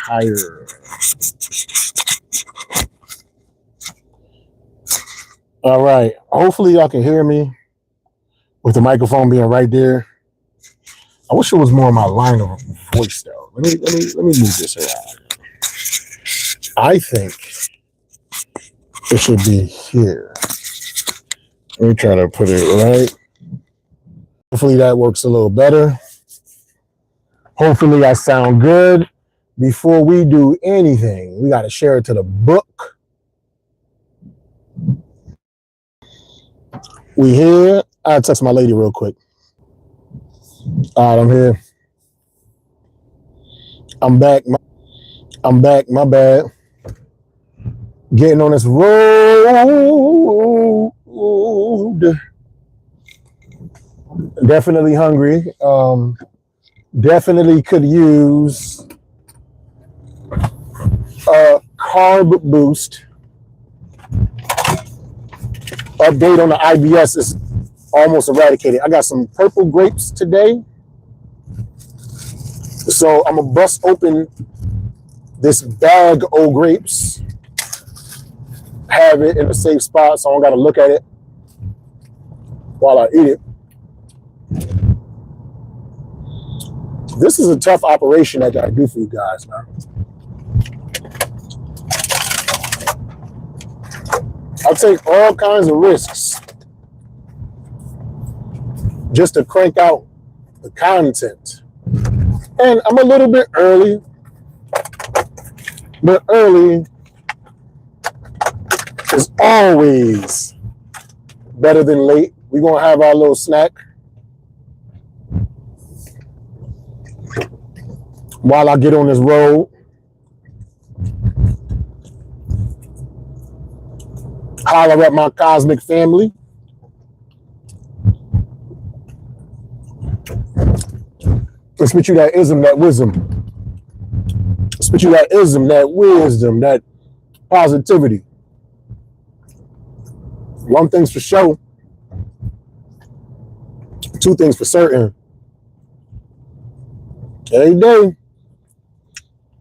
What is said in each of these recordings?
higher. All right. Hopefully y'all can hear me with the microphone being right there. I wish it was more of my line of voice though. Let me move this around. I think it should be here. Let me try to put it right. Hopefully that works a little better. Hopefully I sound good. Before we do anything, we got to share it to the book. We here. I'll text my lady real quick. All right, I'm here. I'm back. My bad. Getting on this road. Definitely hungry. Definitely could use a carb boost. Update on the IBS is almost eradicated. I got some purple grapes today. So I'm going to bust open this bag of grapes. Have it in a safe spot so I don't got to look at it while I eat it. This is a tough operation I got to do for you guys, man. I'll take all kinds of risks just to crank out the content. And I'm a little bit early, but early is always better than late. We're going to have our little snack while I get on this road. Holler at my cosmic family. And spit you that ism, that wisdom. Spit you that ism, that wisdom, that positivity. One thing's for sure. Two things for certain. Every day,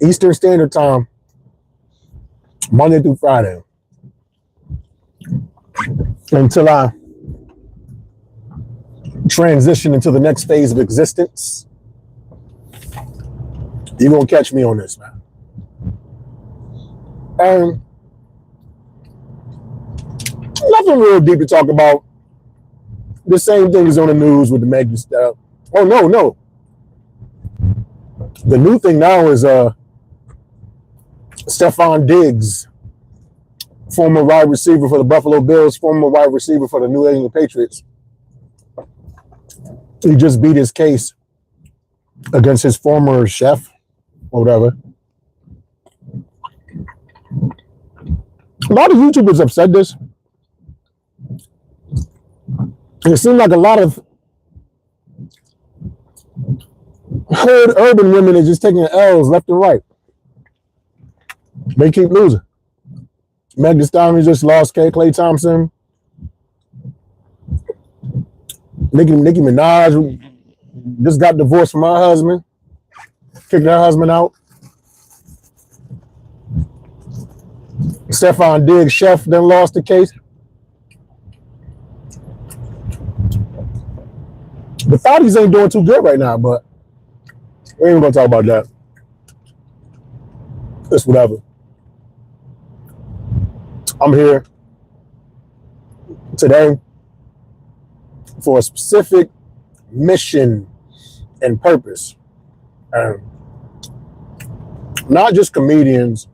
Eastern Standard Time, Monday through Friday. Until I transition into the next phase of existence, you're going to catch me on this, man. And nothing real deep to talk about. The same thing is on the news with the Meg stuff. Oh, no. The new thing now is Stephon Diggs, former wide receiver for the Buffalo Bills, former wide receiver for the New England Patriots. He just beat his case against his former chef or whatever. A lot of YouTubers have said this. It seems like a lot of hood urban women are just taking L's left and right. They keep losing. Meg Thee Stallion just lost. Clay Thompson. Nicki Minaj just got divorced from her husband. Kicked her husband out. Stephon Diggs, chef, then lost the case. The Thotties ain't doing too good right now, but we ain't gonna talk about that. It's whatever. I'm here today for a specific mission and purpose. Not just comedians,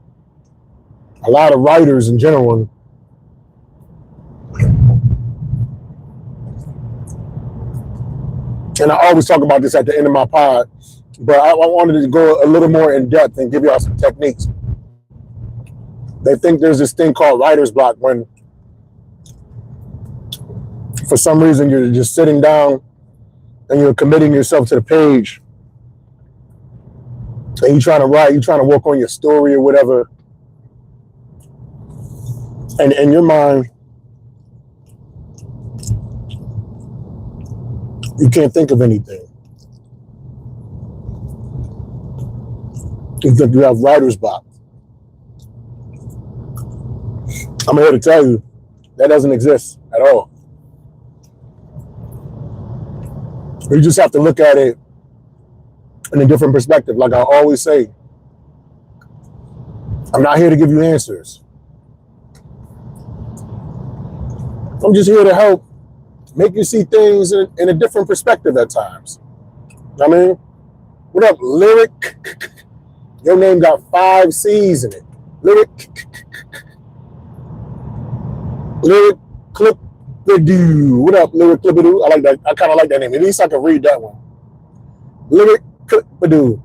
a lot of writers in general. And I always talk about this at the end of my pod, but I wanted to go a little more in depth and give y'all some techniques. They think there's this thing called writer's block when for some reason you're just sitting down and you're committing yourself to the page and you're trying to write, you're trying to work on your story or whatever. And in your mind, you can't think of anything. You think you have writer's block. I'm here to tell you that doesn't exist at all. You just have to look at it in a different perspective. Like I always say, I'm not here to give you answers. I'm just here to help make you see things in a different perspective at times. I mean, what up, Lyric? Your name got 5 C's in it. Lyric Clipidoo. What up, Lyric Clipidoo? I like that. I kind of like that name. At least I can read that one. Lyric Clipidoo.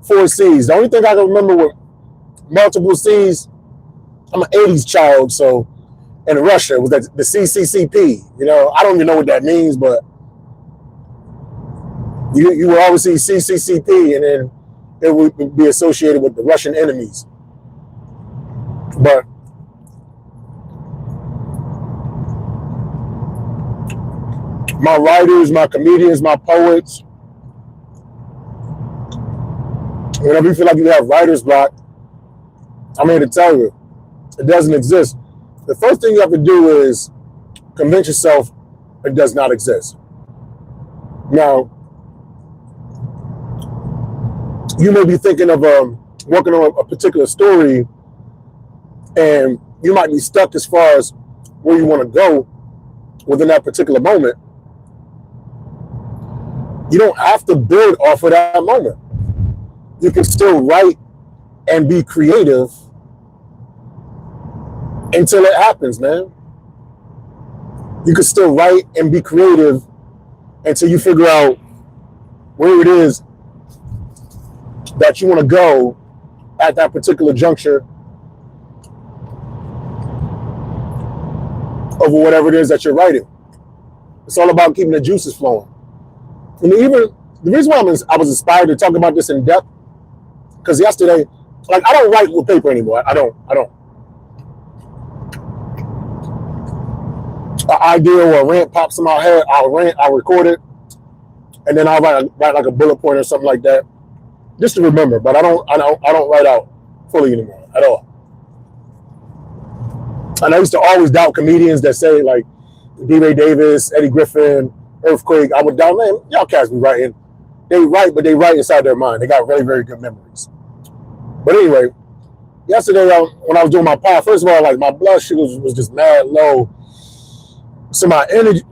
4 C's. The only thing I can remember with multiple C's, I'm an 80s child, so in Russia was that the CCCP. You know, I don't even know what that means, but you will always see CCCP, and then it would be associated with the Russian enemies. But my writers, my comedians, my poets, whenever you feel like you have writer's block, I'm here to tell you, it doesn't exist. The first thing you have to do is convince yourself it does not exist. Now, you may be thinking of working on a particular story, and you might be stuck as far as where you want to go within that particular moment. You don't have to build off of that moment. You can still write and be creative until it happens, man. You can still write and be creative until you figure out where it is that you want to go at that particular juncture over whatever it is that you're writing. It's all about keeping the juices flowing. And even the reason why I was inspired to talk about this in depth, because yesterday, like, I don't write with paper anymore. I don't. An idea or a rant pops in my head, I'll record it, and then I'll write like a bullet point or something like that, just to remember. But I don't write out fully anymore at all. And I used to always doubt comedians that say, like, D-Ray Davis, Eddie Griffin, Earthquake. I would doubt, man, y'all cats be writing. They write, but they write inside their mind. They got very, very good memories. But anyway, yesterday when I was doing my pod, first of all, like, my blood sugar was just mad low. So my energy,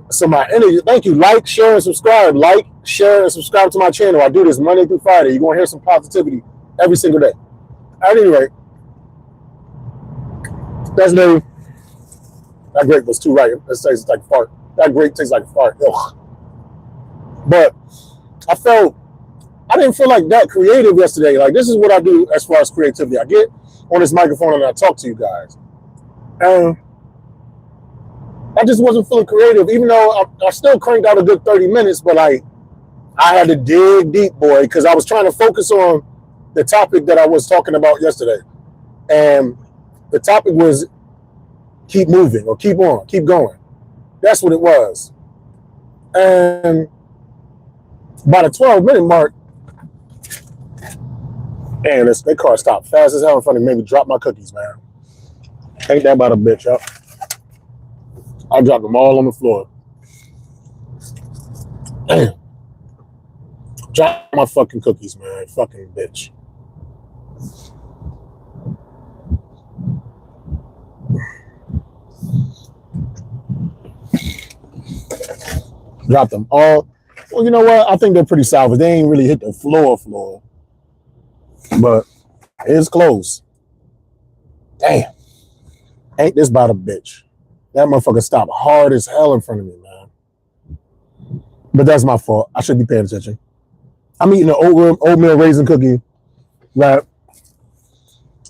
thank you. Like, share, and subscribe. Like, share, and subscribe to my channel. I do this Monday through Friday. You're going to hear some positivity every single day. At any rate, that's new. That grape was too right. It tastes like fart. That grape tastes like fart. Ugh. But I didn't feel like that creative yesterday. Like, this is what I do as far as creativity. I get on this microphone and I talk to you guys. And I just wasn't feeling creative, even though I still cranked out a good 30 minutes, but like, I had to dig deep, boy, because I was trying to focus on the topic that I was talking about yesterday. And the topic was keep moving, or keep on, keep going. That's what it was. And by the 12-minute mark, man, that car stopped fast as hell in front of me, made me drop my cookies, man. Ain't that about a bitch, y'all? I dropped them all on the floor. Damn. Drop my fucking cookies, man. Fucking bitch. Dropped them all. Well, you know what? I think they're pretty salvage. They ain't really hit the floor. But it's close. Damn. Ain't this about a bitch? That motherfucker stopped hard as hell in front of me, man. But that's my fault. I should be paying attention. I'm eating an oatmeal raisin cookie that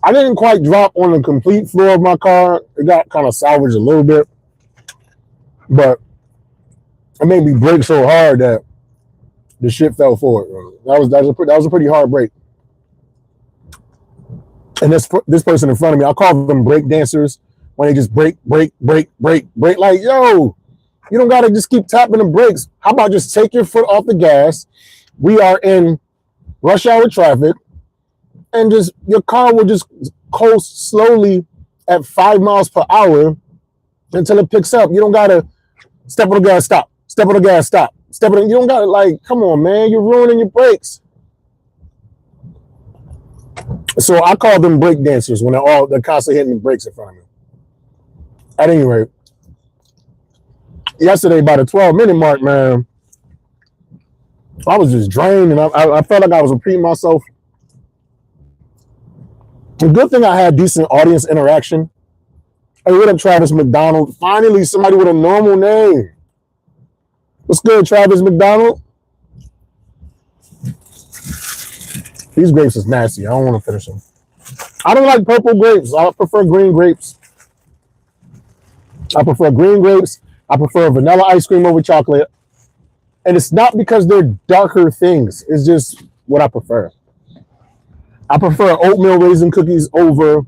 I didn't quite drop on the complete floor of my car. It got kind of salvaged a little bit. But it made me break so hard that the shit fell forward. That was a pretty hard break. And this person in front of me, I call them break dancers, when they just break. Like, yo, you don't got to just keep tapping the brakes. How about just take your foot off the gas? We are in rush hour traffic. and just your car will just coast slowly at 5 miles per hour until it picks up. You don't gotta step on the gas, stop. Step on the gas, stop. Step on. You don't gotta like. Come on, man. You're ruining your brakes. So I call them brake dancers when they're constantly hitting the brakes in front of me. At any rate, yesterday by the 12-minute mark, man, I was just drained, and I felt like I was repeating myself. The good thing I had decent audience interaction. Hey, what up, Travis McDonald? Finally, somebody with a normal name. What's good, Travis McDonald? These grapes is nasty. I don't want to finish them. I don't like purple grapes. I prefer green grapes. I prefer green grapes. I prefer vanilla ice cream over chocolate. And it's not because they're darker things. It's just what I prefer. I prefer oatmeal raisin cookies over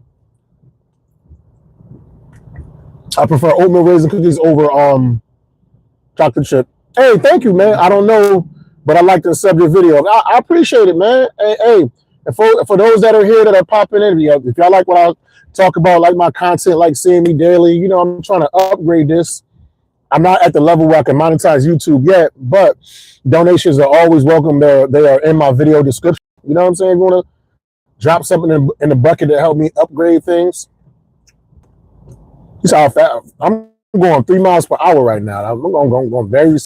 chocolate chip. Hey, thank you, man. I don't know, but I like to sub your video. I appreciate it, man. Hey, and for those that are here that are popping in, if y'all like what I talk about, like my content, like seeing me daily, you know, I'm trying to upgrade this. I'm not at the level where I can monetize YouTube yet, but donations are always welcome. They are in my video description. You know what I'm saying? You want to drop something in the bucket to help me upgrade things. You saw how fast I'm going 3 miles per hour right now. I'm going very.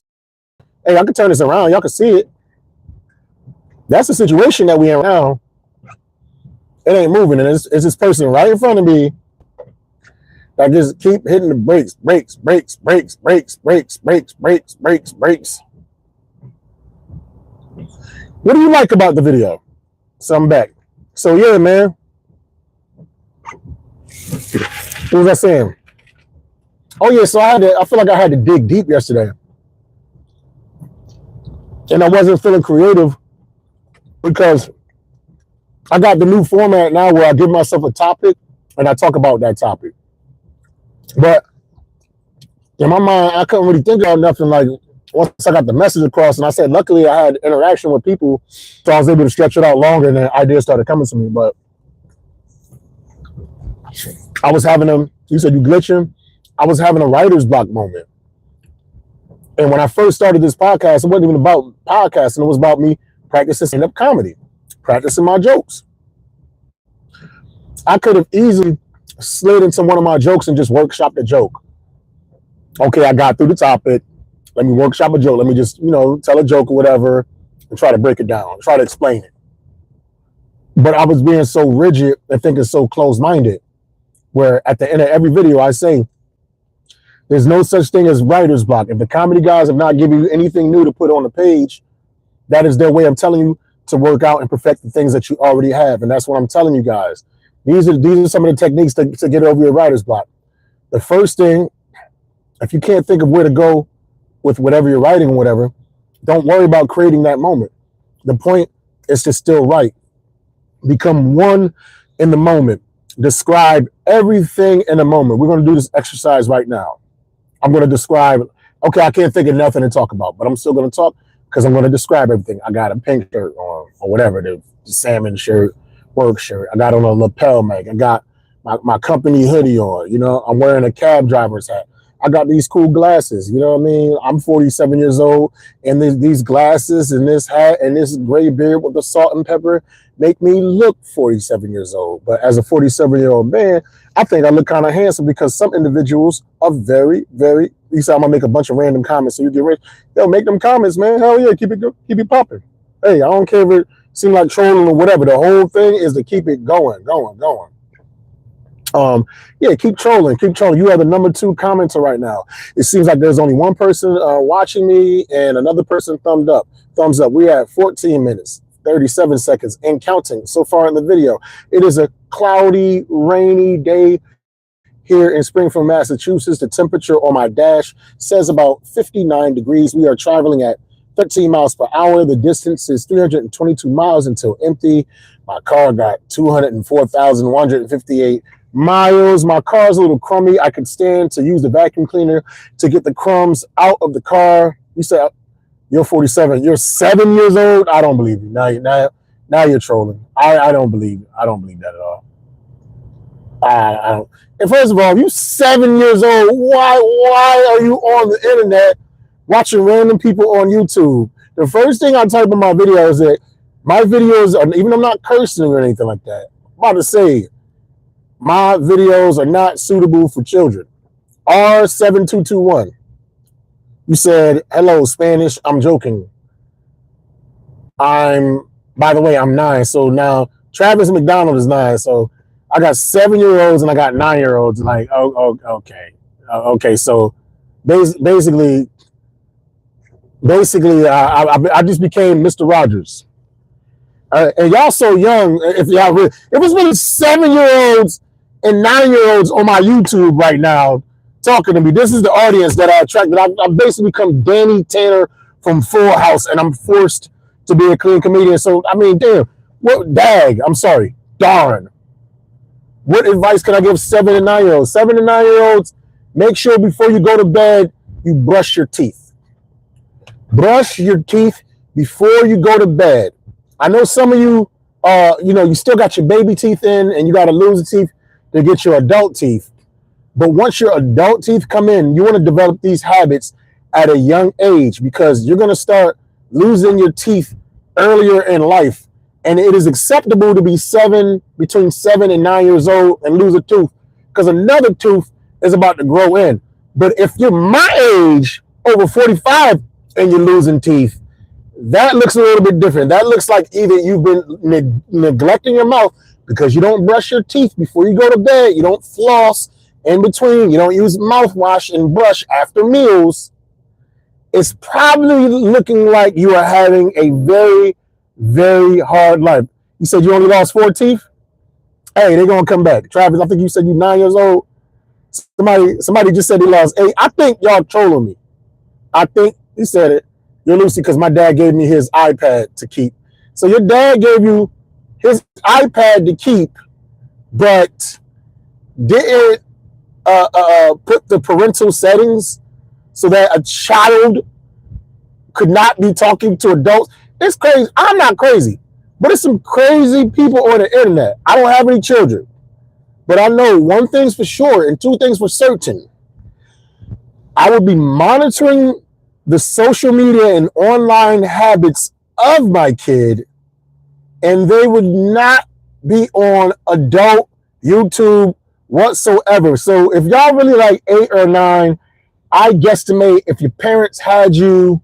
Hey, I can turn this around. Y'all can see it. That's the situation that we in now. It ain't moving, and it's this person right in front of me that just keep hitting the brakes. What do you like about the video? So I'm back. So yeah, man. What was I saying? Oh yeah, so I feel like I had to dig deep yesterday. And I wasn't feeling creative because I got the new format now where I give myself a topic and I talk about that topic. But in my mind, I couldn't really think about nothing like once I got the message across. And I said, luckily I had interaction with people, so I was able to stretch it out longer and then ideas started coming to me. But I was having you said you glitching? I was having a writer's block moment. And when I first started this podcast, it wasn't even about podcasting. It was about me practicing stand-up comedy, practicing my jokes. I could have easily slid into one of my jokes and just workshop the joke. Okay, I got through the topic. Let me workshop a joke. Let me just, tell a joke or whatever and try to break it down, try to explain it. But I was being so rigid and thinking so closed-minded, where at the end of every video I say, there's no such thing as writer's block. If the comedy guys have not given you anything new to put on the page, that is their way of telling you to work out and perfect the things that you already have. And that's what I'm telling you guys. These are some of the techniques to get over your writer's block. The first thing, if you can't think of where to go with whatever you're writing or whatever, don't worry about creating that moment. The point is to still write. Become one in the moment. Describe everything in the moment. We're going to do this exercise right now. I'm going to describe, okay, I can't think of nothing to talk about, but I'm still going to talk because I'm going to describe everything. I got a pink shirt on or whatever, the salmon shirt, work shirt. I got on a lapel mag. I got my company hoodie on. I'm wearing a cab driver's hat. I got these cool glasses. You know what I mean? I'm 47 years old, and these glasses and this hat and this gray beard with the salt and pepper make me look 47 years old. But as a 47-year-old man, I think I look kind of handsome because some individuals are very, very. You said I'm gonna make a bunch of random comments so you get rich. Yo, make them comments, man. Hell yeah, keep it popping. Hey, I don't care if it seems like trolling or whatever. The whole thing is to keep it going. Yeah, keep trolling. You are the number 2 commenter right now. It seems like there's only one person watching me and another person thumbs up. We are at 14 minutes, 37 seconds and counting so far in the video. It is a cloudy, rainy day here in Springfield, Massachusetts. The temperature on my dash says about 59 degrees. We are traveling at 13 miles per hour. The distance is 322 miles until empty. My car got 204,158 miles. My car's a little crummy. I could stand to use the vacuum cleaner to get the crumbs out of the car. You say you're 47. You're 7 years old. I don't believe you. Now you're trolling. I don't believe that at all. I don't. And first of all, if you 7 years old, why are you on the internet watching random people on YouTube? The first thing I type in my video is that my videos are, even though I'm not cursing or anything like that, I'm about to say my videos are not suitable for children. R7221. You said, hello, Spanish. I'm joking. By the way, I'm 9. So now Travis McDonald is 9. So I got 7-year-olds and I got 9-year-olds. Like, okay. Okay. So basically, I just became Mr. Rogers. And y'all so young. If it was really 7-year-olds and 9-year-olds on my YouTube right now talking to me. This is the audience that I attracted. I've basically become Danny Tanner from Full House, and I'm forced to be a clean comedian. So I mean, damn, darn. What advice can I give 7 and 9-year-olds? 7 and 9-year-olds, make sure before you go to bed you brush your teeth. Brush your teeth before you go to bed. I know some of you, you still got your baby teeth in, and you got to lose the teeth to get your adult teeth. But once your adult teeth come in, you want to develop these habits at a young age, because you're going to start losing your teeth earlier in life. And it is acceptable to be between 7 and 9 years old and lose a tooth, because another tooth is about to grow in. But if you're my age, over 45, and you're losing teeth, that looks a little bit different. That looks like either you've been neglecting your mouth because you don't brush your teeth before you go to bed, you don't floss in between, you don't use mouthwash and brush after meals. It's probably looking like you are having a very, very hard life. You said you only lost 4 teeth? Hey, they're going to come back. Travis, I think you said you're 9 years old. Somebody just said he lost 8. I think y'all trolling me. I think he said it. You're Lucy because my dad gave me his iPad to keep. So your dad gave you his iPad to keep, but didn't put the parental settings so that a child could not be talking to adults. It's crazy. I'm not crazy, but it's some crazy people on the internet. I don't have any children, but I know one thing's for sure and 2 things for certain. I would be monitoring the social media and online habits of my kid, and they would not be on adult YouTube whatsoever. So if y'all really like 8 or 9, I guesstimate if your parents had you,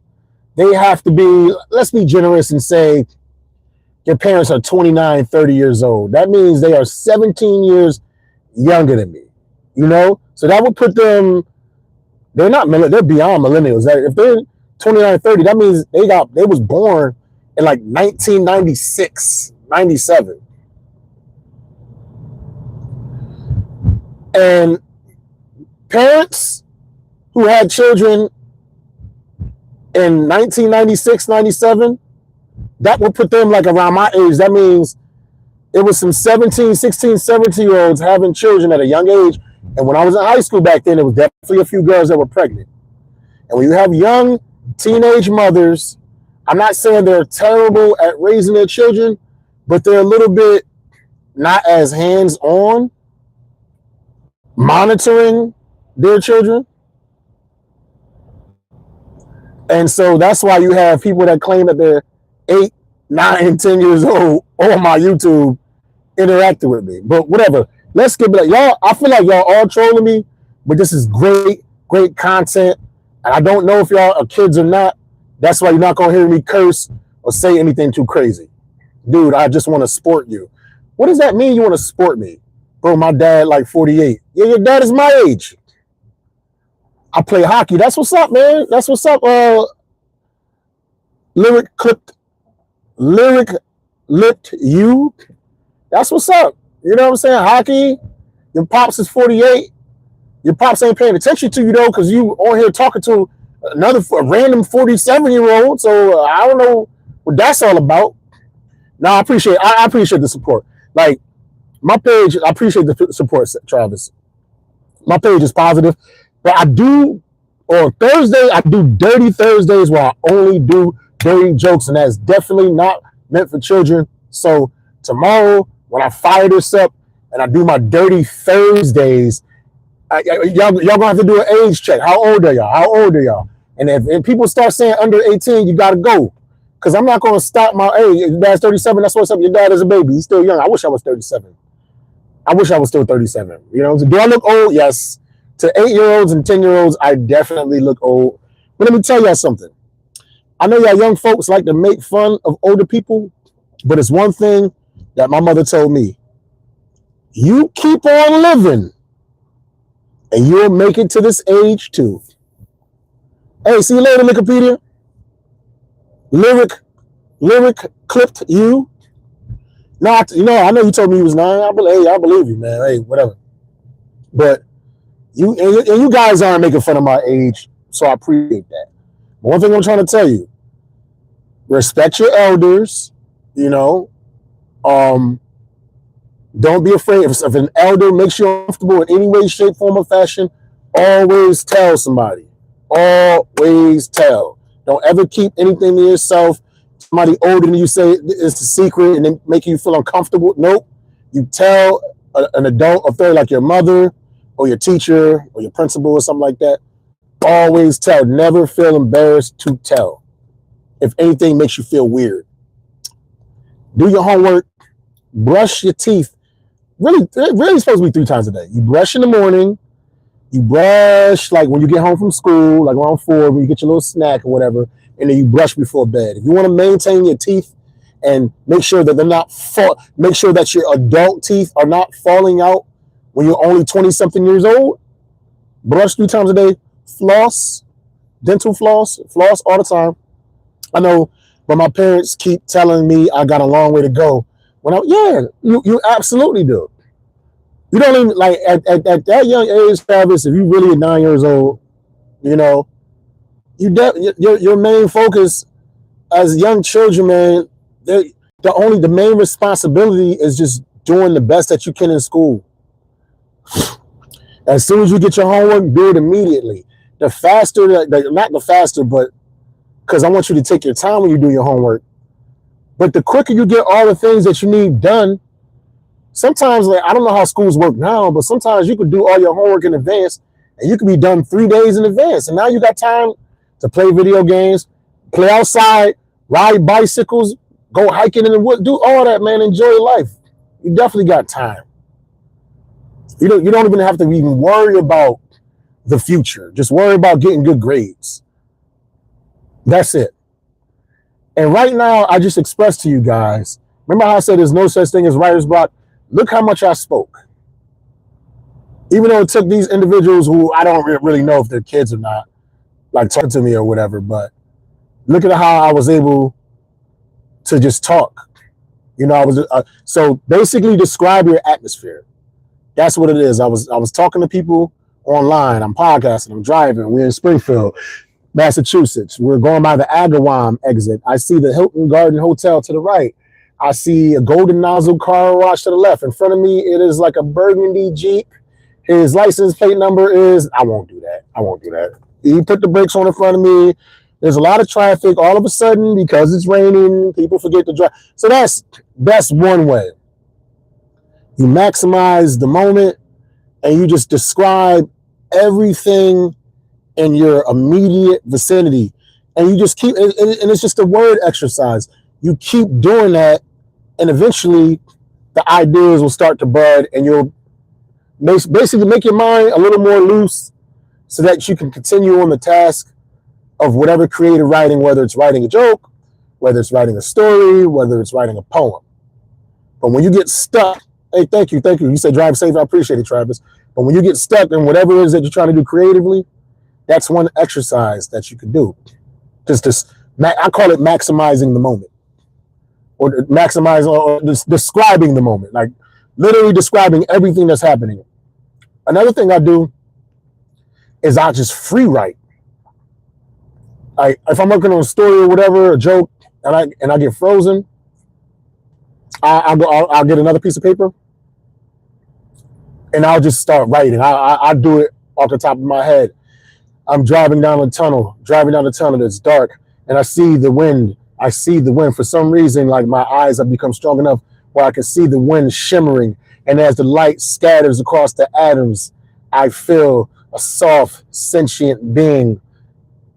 they have to be, let's be generous and say your parents are 29, 30 years old. That means they are 17 years younger than me, So that would put them, they're beyond millennials. If they're 29, 30, that means they was born in like 1996, 97. And parents who had children in 1996, 97, that would put them like around my age. That means it was some 16, 17-year-olds having children at a young age. And when I was in high school back then, it was definitely a few girls that were pregnant. And when you have young teenage mothers, I'm not saying they're terrible at raising their children, but they're a little bit not as hands-on monitoring their children. And so that's why you have people that claim that they're 8, 9, and 10 years old on my YouTube interacting with me. But whatever. Let's get back. Y'all, I feel like y'all all trolling me, but this is great, great content. And I don't know if y'all are kids or not. That's why you're not going to hear me curse or say anything too crazy. Dude, I just want to sport you. What does that mean, you want to sport me? Bro, my dad like 48. Yeah, your dad is my age. I play hockey. That's what's up, man. That's what's up. Lyric lipped you. That's what's up. You know what I'm saying? Hockey. Your pops is 48. Your pops ain't paying attention to you though, because you on here talking to a random 47-year-old. So I don't know what that's all about. No, I appreciate the support. Like my page, I appreciate the support, Travis. My page is positive, but on Thursday, I do Dirty Thursdays where I only do dirty jokes, and that's definitely not meant for children. So Tomorrow, when I fire this up and I do my dirty Thursdays, y'all gonna have to do an age check. How old are y'all? How old are y'all? And if people start saying under 18, you gotta go. Because I'm not gonna stop my age. Your dad's 37, that's what's up. Your dad is a baby. He's still young. I wish I was 37. I wish I was still 37. You know, do I look old? Yes. To 8-year-olds and 10-year-olds, I definitely look old. But let me tell y'all something. I know y'all young folks like to make fun of older people, but it's one thing that my mother told me. You keep on living, and you'll make it to this age too. Hey, see you later, Wikipedia. Lyric clipped you. Not, you know, I know you told me you was 9. I believe you, man. Hey, whatever. But you guys aren't making fun of my age, so I appreciate that. But one thing I'm trying to tell you, respect your elders, you know. Don't be afraid. If an elder makes you uncomfortable in any way, shape, form, or fashion, always tell somebody. Always tell. Don't ever keep anything to yourself. Somebody older than you say it's a secret and then making you feel uncomfortable. Nope. You tell an adult authority like your mother or your teacher or your principal or something like that. Always tell. Never feel embarrassed to tell. If anything makes you feel weird. Do your homework. Brush your teeth. Really supposed to be 3 times a day. You brush in the morning. You brush like when you get home from school, like around 4, when you get your little snack or whatever, and then you brush before bed. If you want to maintain your teeth and make sure that they're not make sure that your adult teeth are not falling out when you're only 20-something years old, brush 3 times a day, floss, dental floss all the time. I know, but my parents keep telling me I got a long way to go. You absolutely do. You don't even, like, at that young age, Travis, if you really are 9 years old, you know, your main focus as young children, man, the main responsibility is just doing the best that you can in school. As soon as you get your homework, do it immediately. The faster, not the faster, but because I want you to take your time when you do your homework. But the quicker you get all the things that you need done, sometimes, like, I don't know how schools work now, but sometimes you could do all your homework in advance and you could be done 3 days in advance. And now you got time to play video games, play outside, ride bicycles, go hiking in the woods, do all that, man. Enjoy life. You definitely got time. You don't even have to even worry about the future. Just worry about getting good grades. That's it. And right now, I just expressed to you guys, remember how I said there's no such thing as writer's block? Look how much I spoke. Even though it took these individuals who I don't really know if they're kids or not, like, talking to me or whatever, but look at how I was able to just talk. You know, I was so basically describe your atmosphere. That's what it is. I was talking to people online. I'm podcasting. I'm driving. We're in Springfield, Massachusetts. We're going by the Agawam exit. I see the Hilton Garden Hotel to the right. I see a golden nozzle car wash to the left. In front of me, it is like a burgundy Jeep. His license plate number is, I won't do that. He put the brakes on in front of me. There's a lot of traffic. All of a sudden, because it's raining, people forget to drive. So that's one way. You maximize the moment and you just describe everything in your immediate vicinity. And you just keep, and it's just a word exercise. You keep doing that, and eventually the ideas will start to bud, and you'll basically make your mind a little more loose so that you can continue on the task of whatever creative writing, whether it's writing a joke, whether it's writing a story, whether it's writing a poem. But when you get stuck, hey, thank you. You said drive safe. I appreciate it, Travis. But when you get stuck in whatever it is that you're trying to do creatively, that's one exercise that you can do. I call it maximizing the moment, or describing the moment, like literally describing everything that's happening. Another thing I do is I just free write. If I'm working on a story or whatever, a joke, and I get frozen, I'll get another piece of paper and I'll just start writing. I do it off the top of my head. I'm driving down the tunnel. It's dark, and I see the wind. For some reason, like, my eyes have become strong enough where I can see the wind shimmering. And as the light scatters across the atoms, I feel a soft, sentient being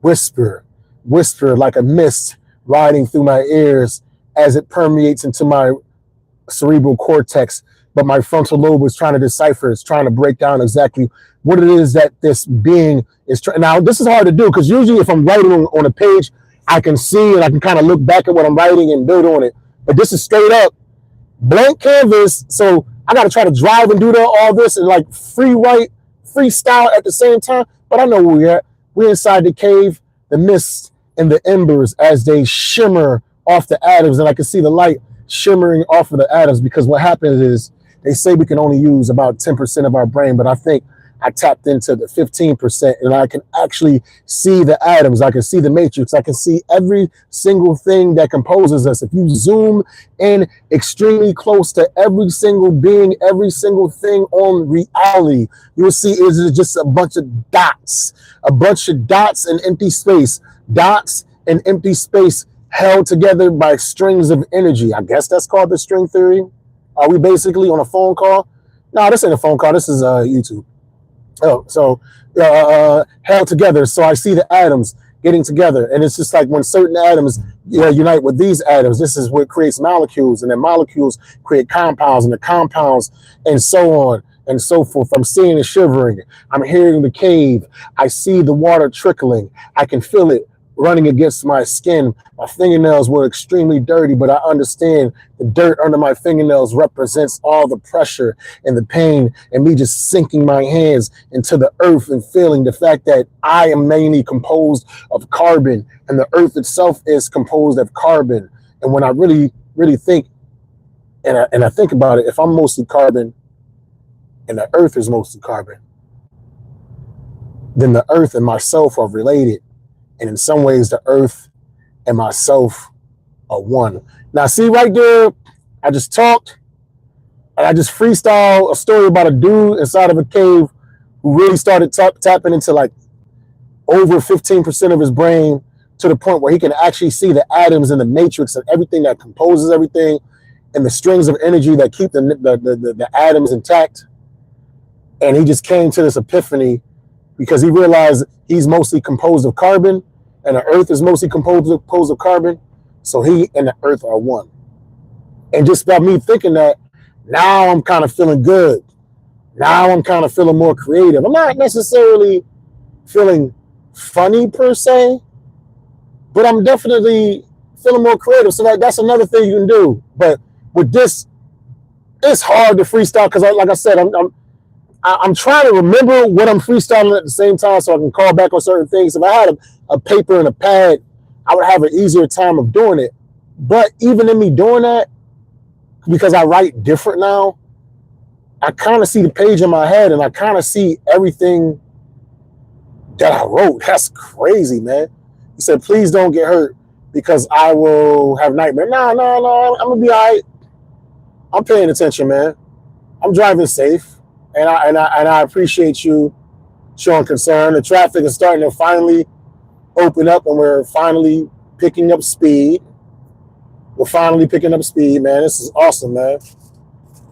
whisper, whisper like a mist riding through my ears as it permeates into my cerebral cortex. But my frontal lobe is trying to decipher, it's trying to break down exactly what it is that this being is trying. Now, this is hard to do because usually if I'm writing on a page, I can see and I can kind of look back at what I'm writing and build on it. But this is straight up blank canvas. So I got to try to drive and do all this and like freestyle at the same time. But I know where we're at. We're inside the cave, the mist and the embers as they shimmer off the atoms. And I can see the light shimmering off of the atoms, because what happens is they say we can only use about 10% of our brain, but I think I tapped into the 15% and I can actually see the atoms. I can see the matrix. I can see every single thing that composes us. If you zoom in extremely close to every single being, every single thing on reality, you will see it's just a bunch of dots in empty space, dots in empty space held together by strings of energy. I guess that's called the string theory. Are we basically on a phone call? No, this ain't a phone call. This is YouTube. Oh, so held together. So I see the atoms getting together, and it's just like when certain atoms unite with these atoms, this is what creates molecules, and then molecules create compounds, and the compounds, and so on and so forth. I'm seeing the shivering. I'm hearing the cave. I see the water trickling. I can feel it running against my skin. My fingernails were extremely dirty, but I understand the dirt under my fingernails represents all the pressure and the pain and me just sinking my hands into the earth and feeling the fact that I am mainly composed of carbon and the earth itself is composed of carbon. And when I really, really think and I think about it, if I'm mostly carbon and the earth is mostly carbon, then the earth and myself are related. And in some ways, the earth and myself are one. Now, see right there, I just talked and I just freestyle a story about a dude inside of a cave who really started tapping into like over 15% of his brain, to the point where he can actually see the atoms and the matrix and everything that composes everything and the strings of energy that keep the atoms intact. And he just came to this epiphany because he realized he's mostly composed of carbon and the earth is mostly composed of carbon. So he and the earth are one. And just by me thinking that, now I'm kind of feeling good. Now I'm kind of feeling more creative. I'm not necessarily feeling funny per se, but I'm definitely feeling more creative. So that's another thing you can do. But with this, it's hard to freestyle because, like I said, I'm trying to remember what I'm freestyling at the same time so I can call back on certain things. If I had a paper and a pad, I would have an easier time of doing it. But even in me doing that, because I write different now, I kind of see the page in my head and I kind of see everything that I wrote. That's crazy, man. He said, please don't get hurt because I will have nightmares. No, I'm going to be all right. I'm paying attention, man. I'm driving safe. And I appreciate you showing concern. The traffic is starting to finally open up and we're finally picking up speed. We're finally picking up speed, man. This is awesome, man.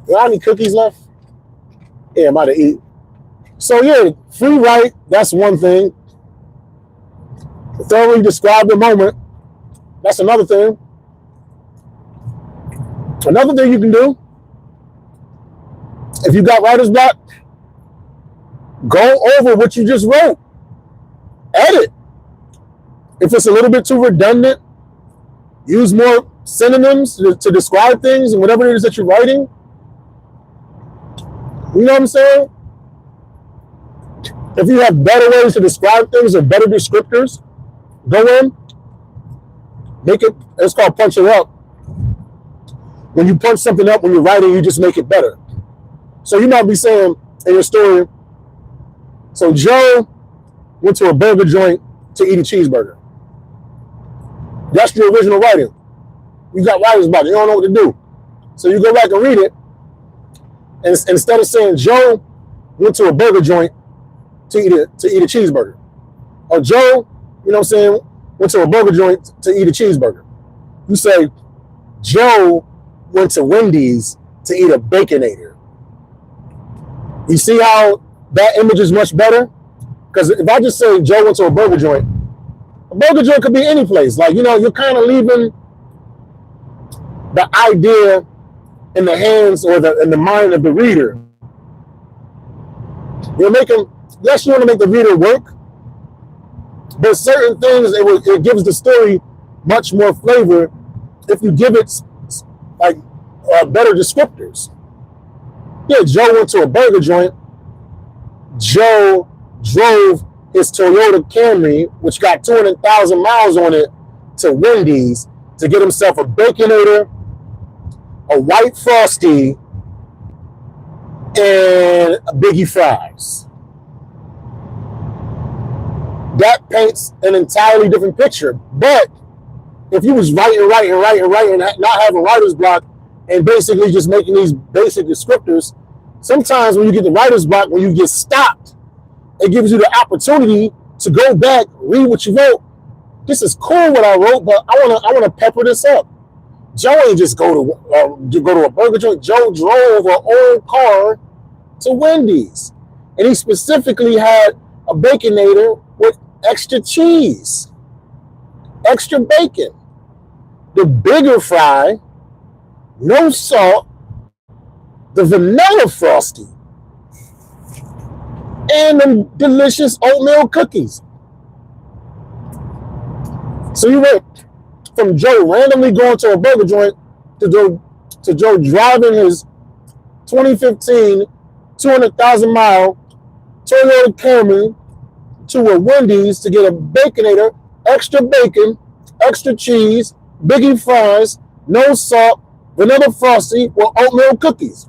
Do I have any cookies left? Yeah, I'm about to eat. So yeah, free write, that's one thing. Thoroughly describe the moment. That's another thing. Another thing you can do, if you got writer's block, go over what you just wrote. Edit. If it's a little bit too redundant, use more synonyms to describe things and whatever it is that you're writing. You know what I'm saying? If you have better ways to describe things or better descriptors, go in, make it, it's called punch it up. When you punch something up when you're writing, you just make it better. So you might be saying in your story, so Joe went to a burger joint to eat a cheeseburger. That's your original writing. You got writer's block. You don't know what to do. So you go back and read it. And instead of saying Joe went to a burger joint to eat a cheeseburger. Or Joe, you know what I'm saying, went to a burger joint to eat a cheeseburger. You say Joe went to Wendy's to eat a Baconator. You see how that image is much better? Because if I just say Joe went to a burger joint could be any place. Like, you're kind of leaving the idea in the hands or in the mind of the reader. Yes, you want to make the reader work, but certain things, it gives the story much more flavor if you give it like better descriptors. Yeah, Joe went to a burger joint. Joe drove his Toyota Camry, which got 200,000 miles on it, to Wendy's to get himself a Baconator, a white Frosty, and a Biggie fries. That paints an entirely different picture. But if you was writing, not having writer's block, and basically just making these basic descriptors, sometimes when you get the writer's block, when you get stopped, it gives you the opportunity to go back, read what you wrote. This is cool what I wrote, but I wanna pepper this up. Joe ain't just go to a burger joint. Joe drove an old car to Wendy's, and he specifically had a Baconator with extra cheese, extra bacon, the bigger fry, no salt, the vanilla Frosty, and the delicious oatmeal cookies. So you went from Joe randomly going to a burger joint to Joe driving his 2015 200,000 mile Toyota Camry to a Wendy's to get a Baconator, extra bacon, extra cheese, Biggie fries, no salt, vanilla Frosty with oatmeal cookies.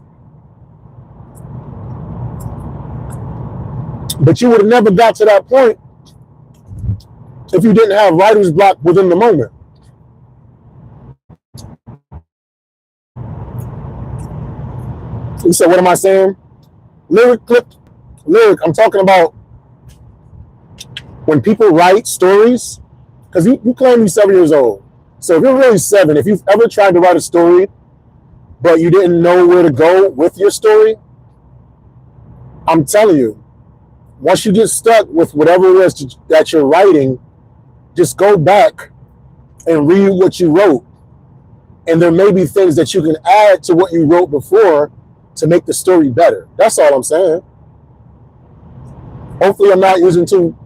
But you would have never got to that point if you didn't have writer's block within the moment. You said, what am I saying? Lyric. I'm talking about when people write stories, because you claim you're 7 years old. So if you're really 7, if you've ever tried to write a story, but you didn't know where to go with your story, I'm telling you, once you get stuck with whatever it is that you're writing, just go back and read what you wrote. And there may be things that you can add to what you wrote before to make the story better. That's all I'm saying. Hopefully I'm not using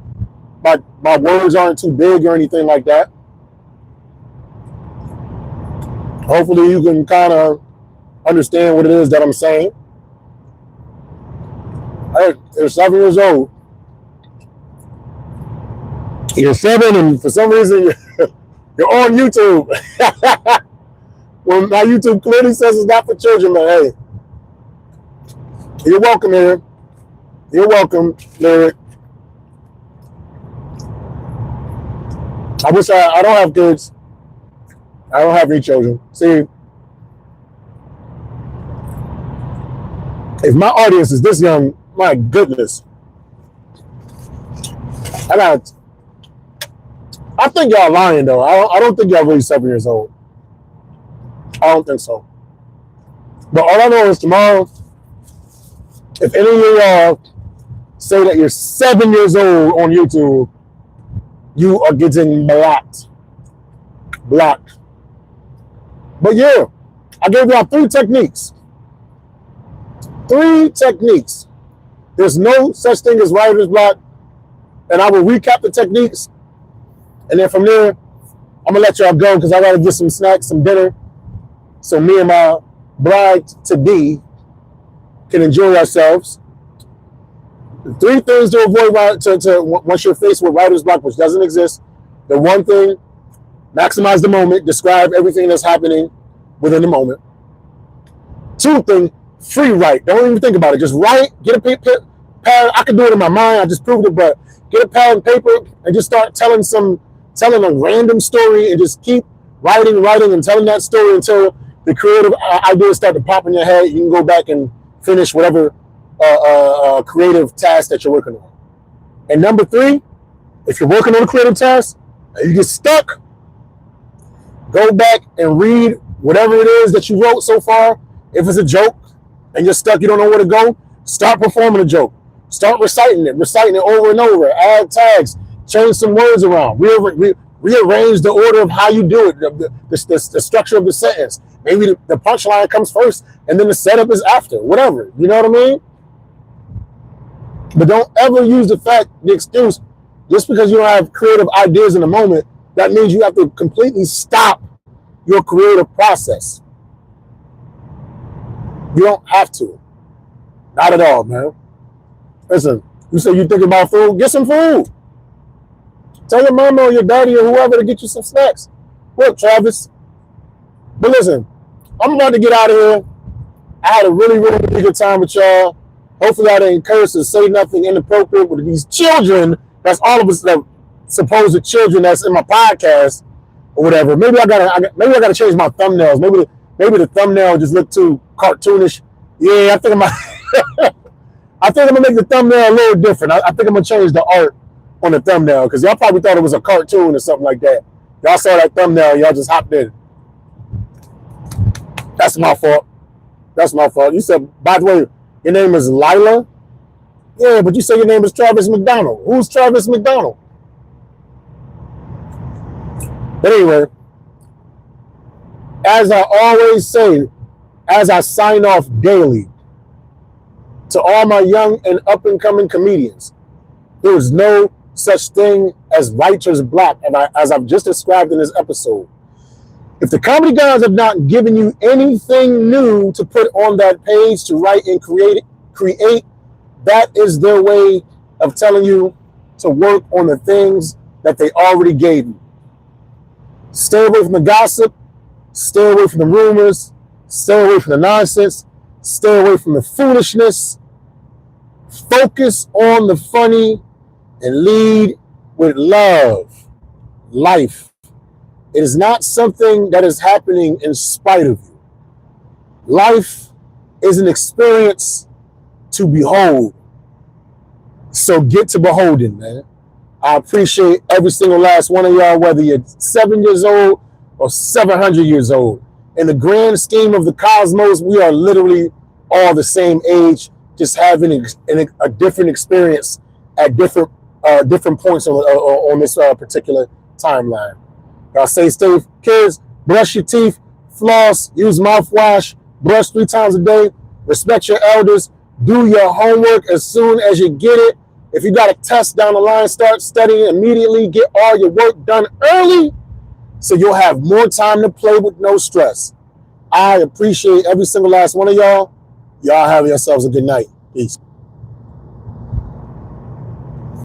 my words aren't too big or anything like that. Hopefully you can kind of understand what it is that I'm saying. Hey, you're 7 years old. You're 7 and for some reason you're on YouTube. Well, my YouTube clearly says it's not for children, but hey, you're welcome here. You're welcome, Lyric. I wish I don't have kids. I don't have any children. See, if my audience is this young, my goodness. I think y'all lying though. I don't think y'all really 7 years old. I don't think so. But all I know is tomorrow, if any of y'all say that you're 7 years old on YouTube, you are getting blocked. But yeah, I gave y'all 3 techniques. 3 techniques. There's no such thing as writer's block. And I will recap the techniques. And then from there, I'm going to let y'all go because I got to get some snacks, some dinner. So me and my bride-to-be can enjoy ourselves. 3 things to avoid once you're faced with writer's block, which doesn't exist. The 1 thing, maximize the moment. Describe everything that's happening within the moment. 2 thing, free write. Don't even think about it. Just write. Get a pad. I can do it in my mind. I just proved it, but get a pad and paper and just start telling a random story and just keep writing and telling that story until the creative ideas start to pop in your head. You can go back and finish whatever creative task that you're working on. And number 3, if you're working on a creative task and you get stuck, go back and read Whatever it is that you wrote so far, if it's a joke and you're stuck, you don't know where to go, start performing a joke. Start reciting it over and over. Add tags, change some words around, rearrange the order of how you do it, the structure of the sentence. Maybe the punchline comes first and then the setup is after, whatever. You know what I mean? But don't ever use the excuse, just because you don't have creative ideas in the moment, that means you have to completely stop your creative process. You don't have to. Not at all, man. Listen, you say you think about food, get some food. Tell your mama or your daddy or whoever to get you some snacks. Look, Travis. But listen, I'm about to get out of here. I had a really, really, really good time with y'all. Hopefully I didn't curse or say nothing inappropriate with these children. That's all of us, that supposed children that's in my podcast or whatever. Maybe I gotta change my thumbnails. Maybe the thumbnail just looked too cartoonish. Yeah, I think I'm gonna make the thumbnail a little different. I think I'm gonna change the art on the thumbnail, because y'all probably thought it was a cartoon or something like that. Y'all saw that thumbnail, y'all just hopped in. That's my fault. You said, by the way, your name is Lila? Yeah, but you say your name is Travis McDonald. Who's Travis McDonald? But anyway, as I always say, as I sign off daily, to all my young and up-and-coming comedians, there is no such thing as writer's block, as I've just described in this episode. If the comedy guys have not given you anything new to put on that page to write and create, that is their way of telling you to work on the things that they already gave you. Stay away from the gossip, stay away from the rumors, stay away from the nonsense, stay away from the foolishness. Focus on the funny and lead with love. Life. It is not something that is happening in spite of you. Life is an experience to behold. So get to beholding, man. I appreciate every single last one of y'all, whether you're 7 years old or 700 years old. In the grand scheme of the cosmos, we are literally all the same age, just having a different experience at different points on this particular timeline. Y'all stay safe. Kids, brush your teeth, floss, use mouthwash, brush 3 times a day, respect your elders, do your homework as soon as you get it. If you got a test down the line, start studying immediately. Get all your work done early so you'll have more time to play with no stress. I appreciate every single last one of y'all. Y'all have yourselves a good night. Peace.